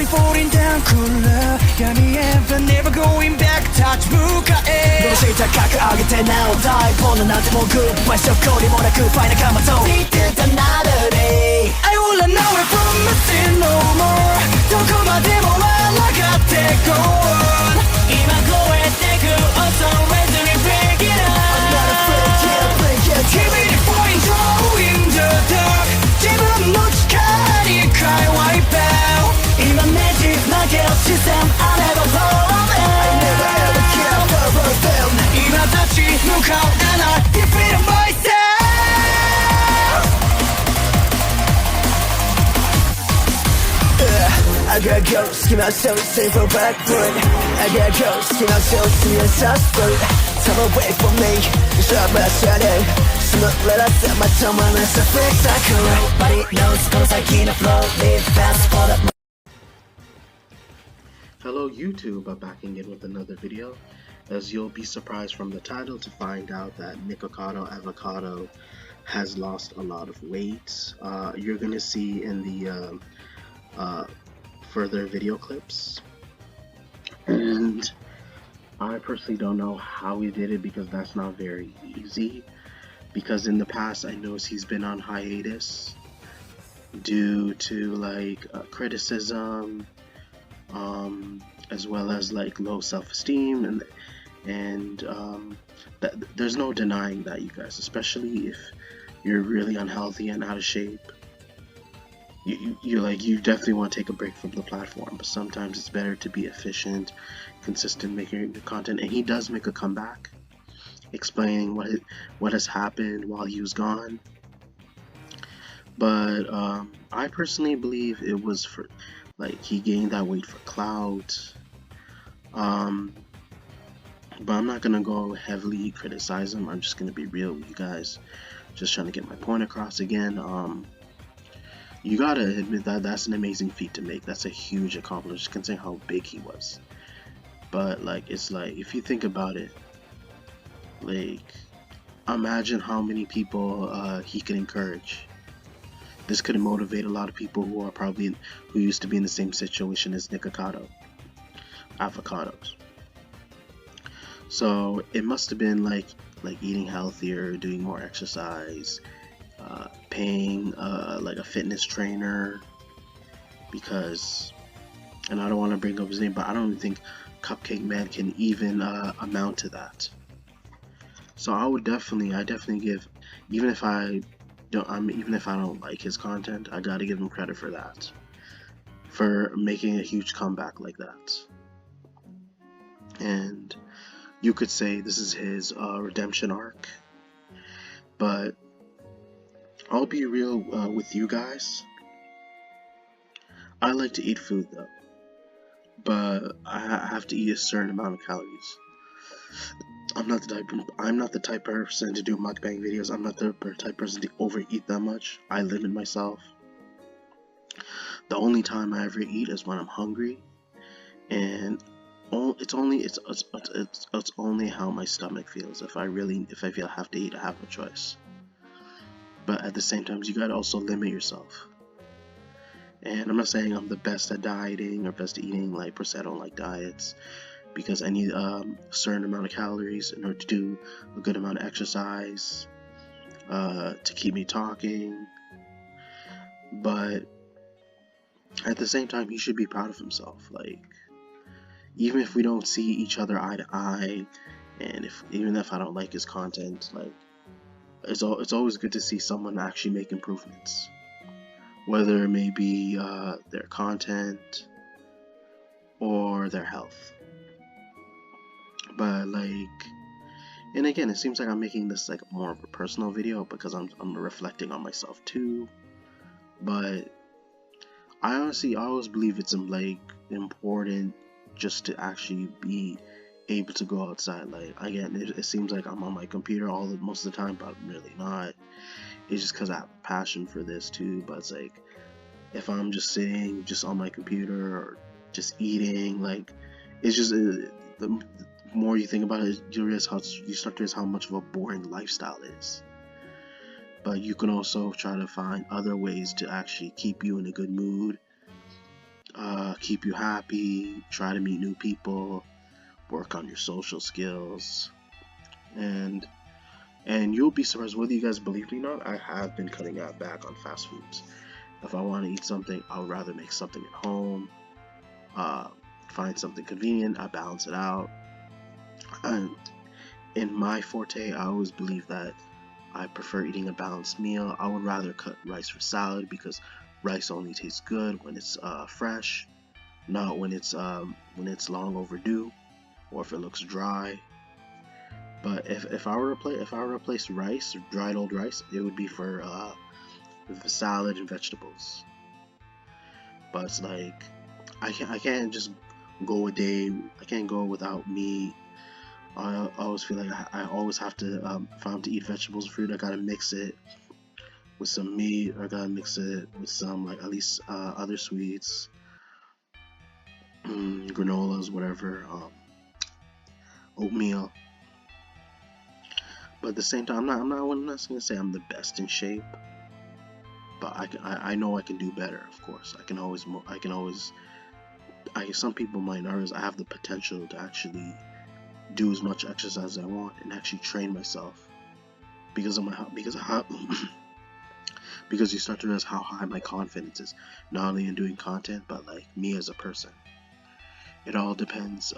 slowly falling down cooler闇へ but never going back touch 向かえどうして高く上げてなお大ボーナなんてもうグッバイ証拠にもなくファイナルカマと Need another day I will run away from nothing no more どこまでも抗って go on 今超えてく Also ready to break it up I'm not afraid yeah break it Keep it point in the dark 自分の力に変え wipe out 今ねじ曲げる視線 I never fall in I never ever care for them 今立ち向かう and I defeat myself I gotta go, skin myself, save for back foot I gotta go, skin myself, see a soft foot Time away from me, stop my shadow Smoke, let us set my tongue on a fix I could Nobody knows, cause I can't flow Live fast for the Hello YouTube, I'm back again with another video. As you'll be surprised from the title to find out that Nikocado Avocado has lost a lot of weight. You're gonna see in the further video clips. And I personally don't know how he did it because that's not very easy. Because in the past I noticed he's been on hiatus due to like criticism, as well as like low self-esteem, and there's no denying that, you guys, especially if you're really unhealthy and out of shape. You definitely want to take a break from the platform, but sometimes it's better to be efficient, consistent, making the content. And he does make a comeback, explaining what has happened while he was gone. But I personally believe it was for like he gained that weight for clout. But I'm not gonna go heavily criticize him. I'm just gonna be real with you guys, just trying to get my point across again. You gotta admit that that's an amazing feat to make. That's a huge accomplishment considering how big he was. But like, it's like, if you think about it, like, imagine how many people he could encourage. This could motivate a lot of people who used to be in the same situation as Nikocado Avocados. So it must have been like eating healthier, doing more exercise, paying like a fitness trainer, because, and I don't want to bring up his name, but I don't think Cupcake Man can even amount to that. So I definitely give, even if I don't like his content, I gotta give him credit for that, for making a huge comeback like that. And you could say this is his redemption arc. But I'll be real with you guys. I like to eat food though, but I have to eat a certain amount of calories. I'm not the type of person to do mukbang videos. I'm not the type of person to overeat that much. I limit myself. The only time I ever eat is when I'm hungry, and it's only how my stomach feels. If I feel I have to eat, I have no choice. But at the same time, you gotta also limit yourself. And I'm not saying I'm the best at dieting or best at eating, like per se. I don't like diets, because I need a certain amount of calories in order to do a good amount of exercise, to keep me talking. But at the same time, he should be proud of himself. Like, even if we don't see each other eye to eye, and even if I don't like his content, like, it's always good to see someone actually make improvements, whether it may be their content or their health. But like, and again, it seems like I'm making this like more of a personal video because I'm reflecting on myself too. But I always believe it's like important just to actually be able to go outside. Like, again, it seems like I'm on my computer most of the time, but I'm really not. It's just because I have a passion for this too. But it's like, if I'm just sitting just on my computer or just eating, like, it's just the more you think about it, you start to realize how much of a boring lifestyle it is. But you can also try to find other ways to actually keep you in a good mood, keep you happy, try to meet new people, work on your social skills, and you'll be surprised, whether you guys believe me or not, I have been cutting out back on fast foods. If I want to eat something, I'll rather make something at home, uh, find something convenient, I balance it out. And in my forte, I always believe that I prefer eating a balanced meal. I would rather cut rice for salad, because rice only tastes good when it's fresh, not when it's long overdue, or if it looks dry. But if I were to replace rice, dried old rice, it would be for salad and vegetables. But it's like I can't just go a day. I can't go without meat. I always feel like I always have to, if I'm to eat vegetables or fruit, I gotta mix it with some meat, or I gotta mix it with some, like, at least other sweets, granolas, whatever, oatmeal. But at the same time, I'm not gonna say I'm the best in shape, but I know I can do better. Of course, I can always some people might not realize I have the potential to actually do as much exercise as I want and actually train myself, because of how because you start to realize how high my confidence is, not only in doing content, but like me as a person. It all depends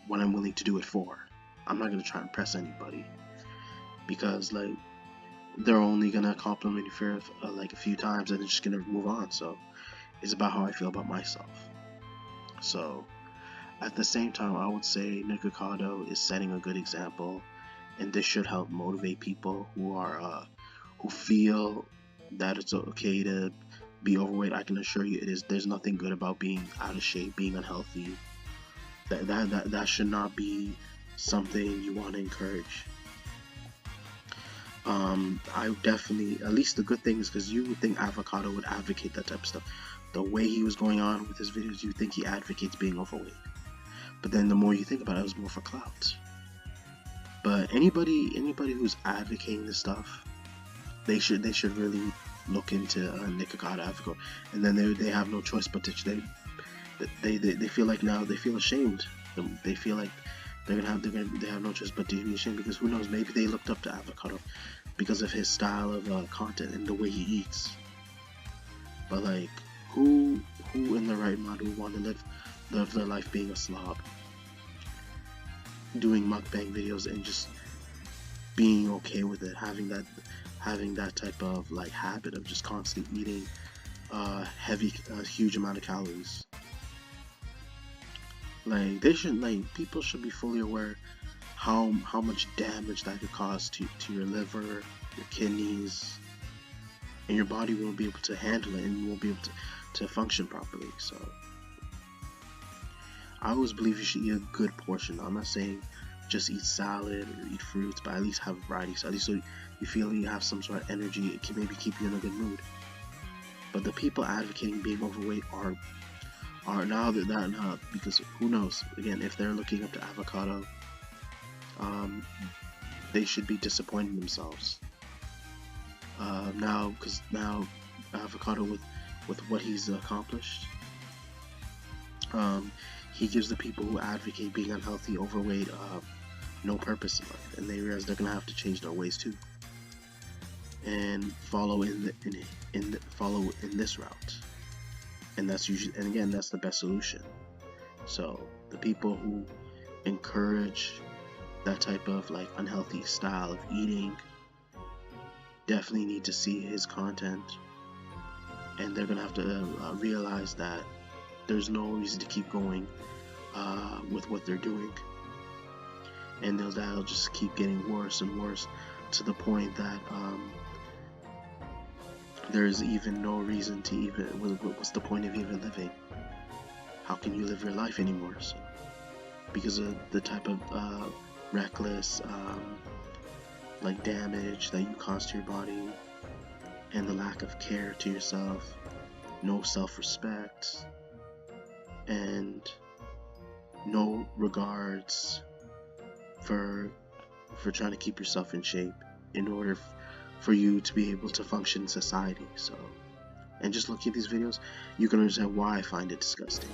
what I'm willing to do it for. I'm not gonna try and impress anybody, because like they're only gonna compliment you for like a few times and they're just gonna move on. So it's about how I feel about myself. So at the same time, I would say Nikocado is setting a good example, and this should help motivate people who feel that it's okay to be overweight. I can assure you, it is. There's nothing good about being out of shape, being unhealthy. That should not be something you want to encourage. I definitely, at least the good thing is, because you would think Avocado would advocate that type of stuff. The way he was going on with his videos, you think he advocates being overweight. But then the more you think about it, it was more for clout. But anybody who's advocating this stuff, they should really look into Nikocado Avocado, and then they have no choice but to they feel like now they feel ashamed. They feel like they have no choice but to be ashamed, because who knows, maybe they looked up to Avocado because of his style of content and the way he eats. But like, who in their right mind would want to live their life being a slob, doing mukbang videos and just being okay with it, having that type of like habit of just constantly eating huge amount of calories? Like, people should be fully aware how much damage that could cause to your liver, your kidneys, and your body won't be able to handle it, and you won't be able to function properly. So I always believe you should eat a good portion. I'm not saying just eat salad or eat fruits, but at least have variety, so at least so you feel you have some sort of energy. It can maybe keep you in a good mood. But the people advocating being overweight are now because who knows, again, if they're looking up to Avocado, they should be disappointing themselves because now Avocado, with what he's accomplished, he gives the people who advocate being unhealthy, overweight, no purpose in life, and they realize they're gonna have to change their ways too, and follow in this route. And that's usually, and again, that's the best solution. So the people who encourage that type of like unhealthy style of eating definitely need to see his content, and they're gonna have to realize that there's no reason to keep going with what they're doing, and that'll just keep getting worse and worse, to the point that there's even no reason to even, what's the point of even living? How can you live your life anymore? So, because of the type of reckless like damage that you cause to your body, and the lack of care to yourself, no self-respect, and no regards for trying to keep yourself in shape in order for you to be able to function in society. So and just look at these videos, you can understand why I find it disgusting.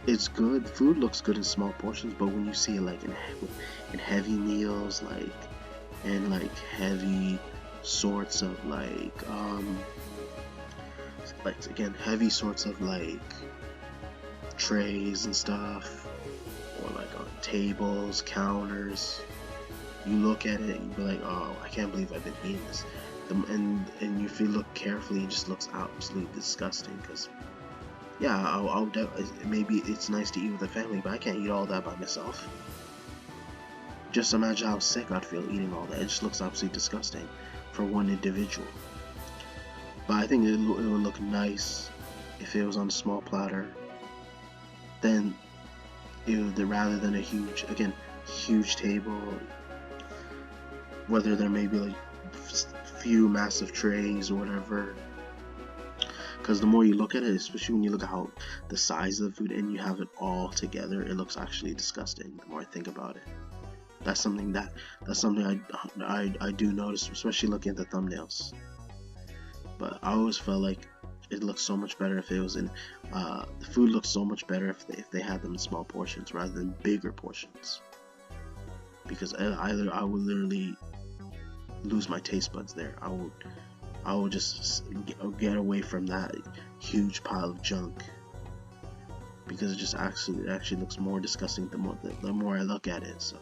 It's good, food looks good in small portions, but when you see it like in heavy meals, like in like heavy sorts of like again, heavy sorts of like trays and stuff, or like on tables, counters, you look at it and you be like, oh, I can't believe I've been eating this. And if you look carefully, it just looks absolutely disgusting. Because yeah, maybe it's nice to eat with a family, but I can't eat all that by myself. Just imagine how sick I'd feel eating all that. It just looks absolutely disgusting for one individual. But I think it would look nice if it was on a small platter. Then rather than a huge table, whether there may be like few massive trays or whatever. Because the more you look at it, especially when you look at how the size of the food and you have it all together, it looks actually disgusting. The more I think about it, that's something I do notice, especially looking at the thumbnails. But I always felt like it looked so much better if it was in the food looks so much better if they had them in small portions rather than bigger portions. Because I would literally lose my taste buds there. I would just get away from that huge pile of junk, because it just actually looks more disgusting the more I look at it. So,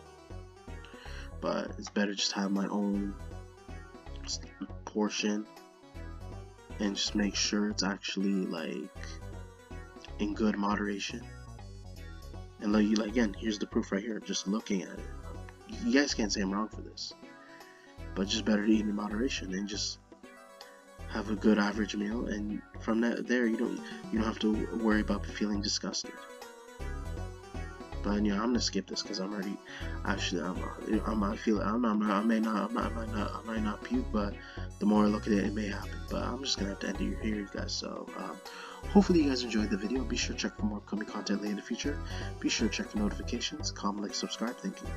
but it's better just have my own portion and just make sure it's actually like in good moderation. And like again, here's the proof right here. Just looking at it, you guys can't say I'm wrong for this. But just better to eat in moderation and just have a good average meal, and from there you don't have to worry about feeling disgusted. But yeah, I'm gonna skip this because I'm already I might not puke, but the more I look at it, it may happen. But I'm just gonna have to end it here, you guys. So hopefully you guys enjoyed the video. Be sure to check for more upcoming content later in the future. Be sure to check for notifications, comment, like, subscribe. Thank you.